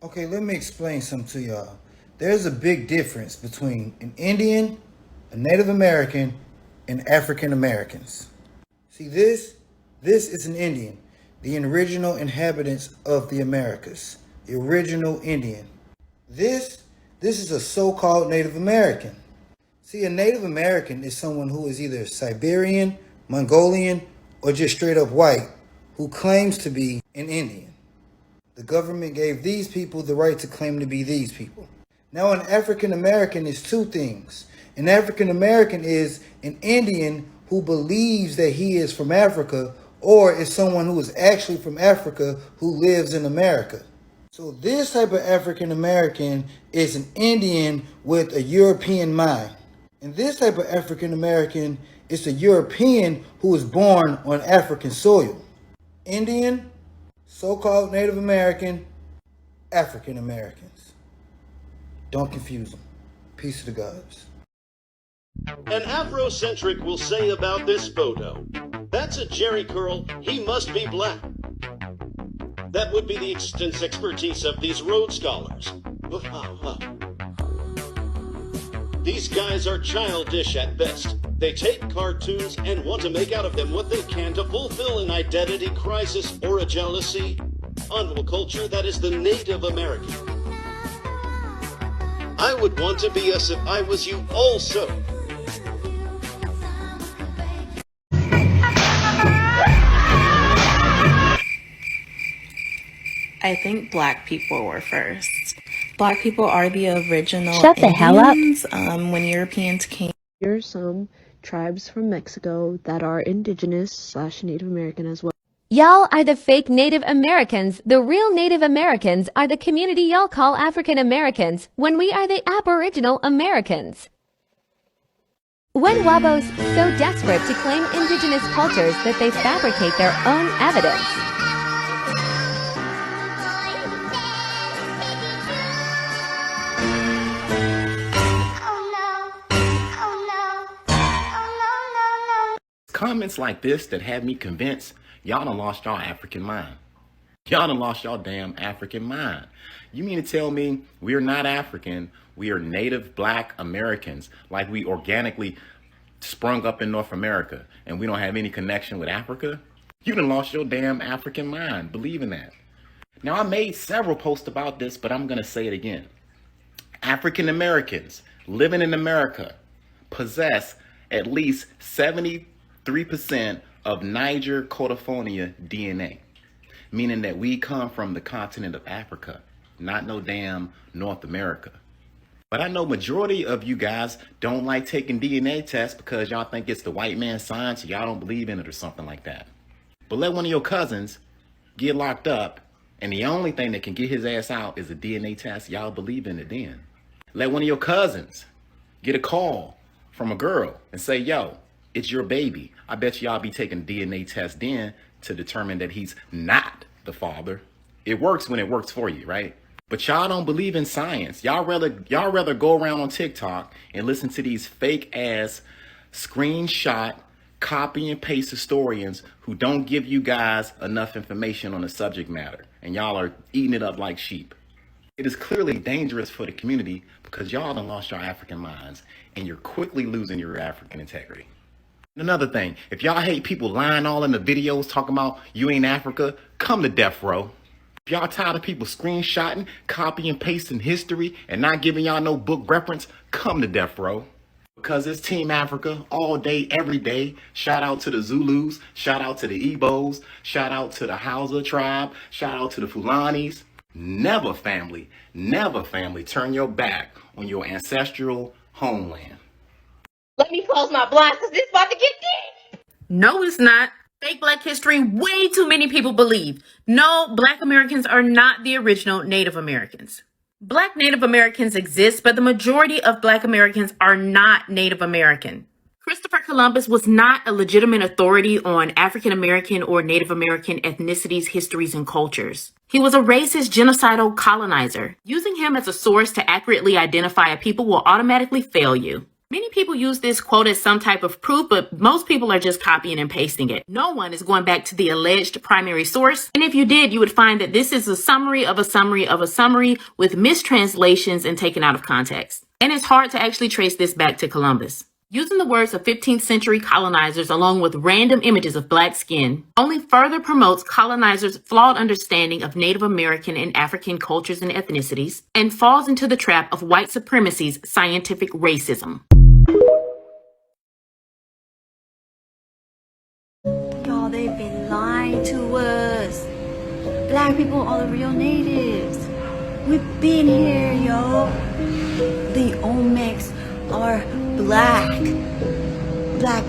Okay, let me explain something to y'all. There's a big difference between an Indian, a Native American, and African Americans. See, this is an Indian, the original inhabitants of the Americas, the original Indian. This is a so-called Native American. See, a Native American is someone who is either Siberian, Mongolian, or just straight up white, who claims to be an Indian. The government gave these people the right to claim to be these people. Now, an African American is two things. An African American is an Indian who believes that he is from Africa, or is someone who is actually from Africa who lives in America. So this type of African American is an Indian with a European mind. And this type of African American is a European who was born on African soil. Indian, so-called Native American, African Americans. Don't confuse them. Peace to the gods. An Afrocentric will say about this photo, "That's a Jerry curl, he must be black." That would be the expertise of these Rhodes Scholars. These guys are childish at best. They take cartoons and want to make out of them what they can to fulfill an identity crisis or a jealousy on a culture that is the Native American. I would want to be us if I was you also. I think black people were first. Black people are the original Shut the hell up. Indians. When Europeans came. There are some tribes from Mexico that are indigenous / Native American as well. Y'all are the fake Native Americans. The real Native Americans are the community y'all call African Americans when we are the Aboriginal Americans. When wabbos so desperate to claim indigenous cultures that they fabricate their own evidence. Comments like this that had me convinced y'all done lost y'all African mind. Y'all done lost y'all damn African mind. You mean to tell me we're not African, we are native black Americans, like we organically sprung up in North America and we don't have any connection with Africa? You done lost your damn African mind, believe in that. Now, I made several posts about this, but I'm gonna say it again. African Americans living in America possess at least 73% of Niger Cotophonia DNA, meaning that we come from the continent of Africa, not no damn North America. But I know majority of you guys don't like taking DNA tests because y'all think it's the white man's science, y'all don't believe in it or something like that. But let one of your cousins get locked up and the only thing that can get his ass out is a DNA test, y'all believe in it then. Let one of your cousins get a call from a girl and say, yo, it's your baby. I bet y'all be taking a DNA test then to determine that he's not the father. It works when it works for you, right? But y'all don't believe in science. Y'all rather go around on TikTok and listen to these fake ass screenshot, copy and paste historians who don't give you guys enough information on the subject matter. And y'all are eating it up like sheep. It is clearly dangerous for the community because y'all done lost your African minds and you're quickly losing your African integrity. Another thing, if y'all hate people lying all in the videos talking about you ain't Africa, come to death row. If y'all tired of people screenshotting, copy and pasting history and not giving y'all no book reference, come to death row. Because it's Team Africa all day, every day. Shout out to the Zulus, shout out to the Igbos, shout out to the Hausa tribe, shout out to the Fulanis. Never family, turn your back on your ancestral homeland. Let me close my blinds because this about to get deep. No, it's not. Fake Black history, way too many people believe. No, Black Americans are not the original Native Americans. Black Native Americans exist, but the majority of Black Americans are not Native American. Christopher Columbus was not a legitimate authority on African American or Native American ethnicities, histories, and cultures. He was a racist, genocidal colonizer. Using him as a source to accurately identify a people will automatically fail you. Many people use this quote as some type of proof, but most people are just copying and pasting it. No one is going back to the alleged primary source. And if you did, you would find that this is a summary of a summary of a summary with mistranslations and taken out of context. And it's hard to actually trace this back to Columbus. Using the words of 15th century colonizers along with random images of black skin only further promotes colonizers' flawed understanding of Native American and African cultures and ethnicities and falls into the trap of white supremacy's scientific racism. Y'all, they've been lying to us. Black people are the real natives. We've been here, yo. The Olmecs are black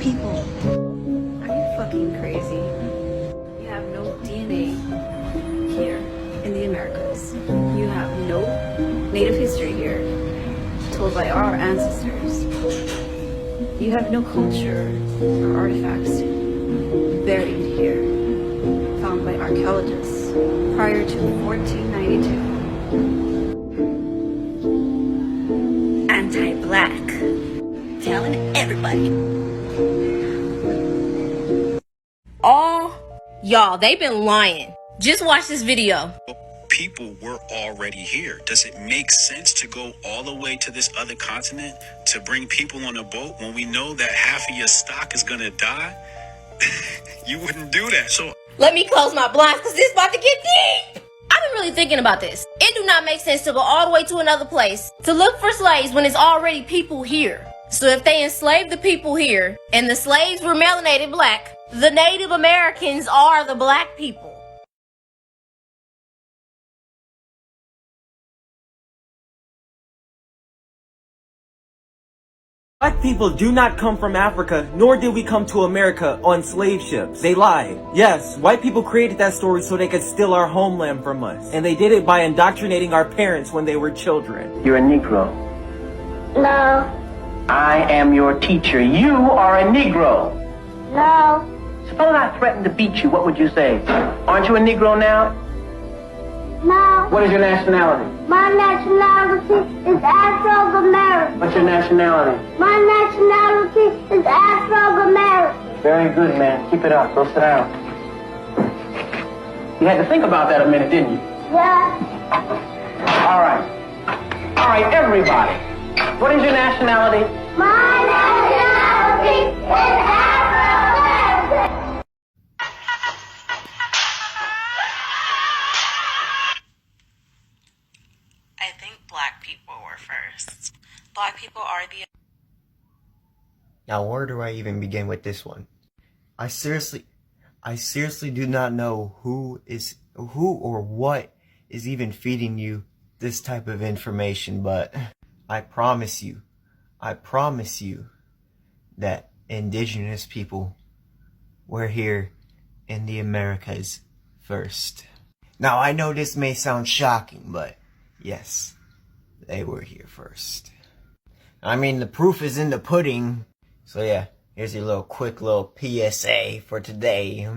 people. Are you fucking crazy? You have no DNA here in the Americas. You have no native history here told by our ancestors. You have no culture or artifacts buried here found by archaeologists prior to 1492. Anti-black. Telling everybody. Oh, y'all, they've been lying. Just watch this video. People were already here. Does it make sense to go all the way to this other continent to bring people on a boat when we know that half of your stock is gonna die? You wouldn't do that. So Let me close my blinds because this about to get deep. I've been really thinking about this. It do not make sense to go all the way to another place to look for slaves when there's already people here. So if they enslaved the people here and the slaves were melanated black, the Native Americans are the black people. Black people do not come from Africa, nor did we come to America on slave ships. They lied. Yes, white people created that story so they could steal our homeland from us. And they did it by indoctrinating our parents when they were children. You're a Negro. No. I am your teacher. You are a Negro. No. Suppose I threatened to beat you, what would you say? Aren't you a Negro now? No. What is your nationality? My nationality is Afro-American. What's your nationality? My nationality is Afro-American. Very good, man. Keep it up. Go sit down. You had to think about that a minute, didn't you? Yeah. All right. All right, everybody. What is your nationality? My nationality is Afro-American. I think black people were first. Black people are the... Now, where do I even begin with this one? I seriously do not know who or what is even feeding you this type of information, but I promise you that indigenous people were here in the Americas first. Now, I know this may sound shocking, but yes, they were here first. I mean, the proof is in the pudding. So yeah, here's your quick little PSA for today.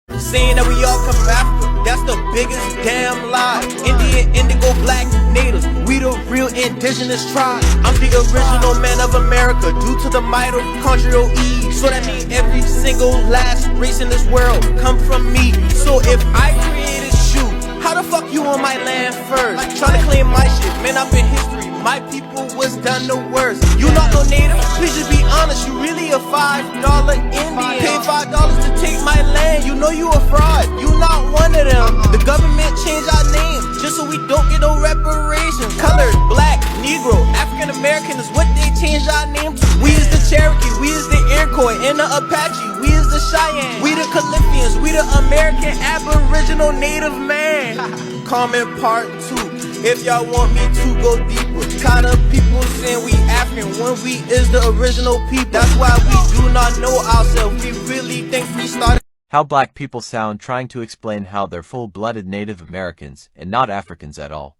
Saying that we all come from Africa, that's the biggest damn lie. Indian, indigo, black, natives, we the real indigenous tribe. I'm the original man of America, due to the mitochondrial E. So that means every single last race in this world come from me. So if I created you, how the fuck you on my land first? Trying to claim my shit, man, I've been history. My people was done the worst. You not no native? Please just be honest. You really a $5 Indian. Pay $5 to take my land. You know you a fraud. You not one of them. The government changed our name just so we don't get no reparations. Colored, black, Negro, African American is what they changed our name to. We is the Cherokee, we is the Iroquois, and the Apache. We is the Cheyenne, we the Calyphians, we the American Aboriginal Native man. Comment part 2. If y'all want me to go deeper, kind of people saying we African when we is the original people. That's why we do not know ourselves. We really think we started. How black people sound trying to explain how they're full-blooded Native Americans and not Africans at all.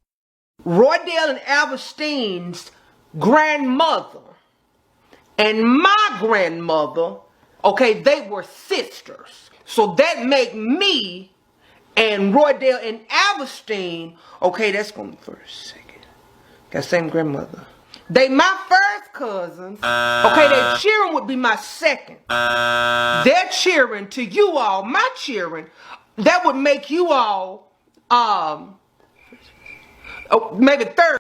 Roydale and Alberstein's grandmother and my grandmother, okay, they were sisters. So that make me and Roydale and Alberstein, okay, that's going for a second. That same grandmother. They my first cousins. Okay, their cheering would be my second. Their cheering to you all, my cheering, that would make you all maybe third.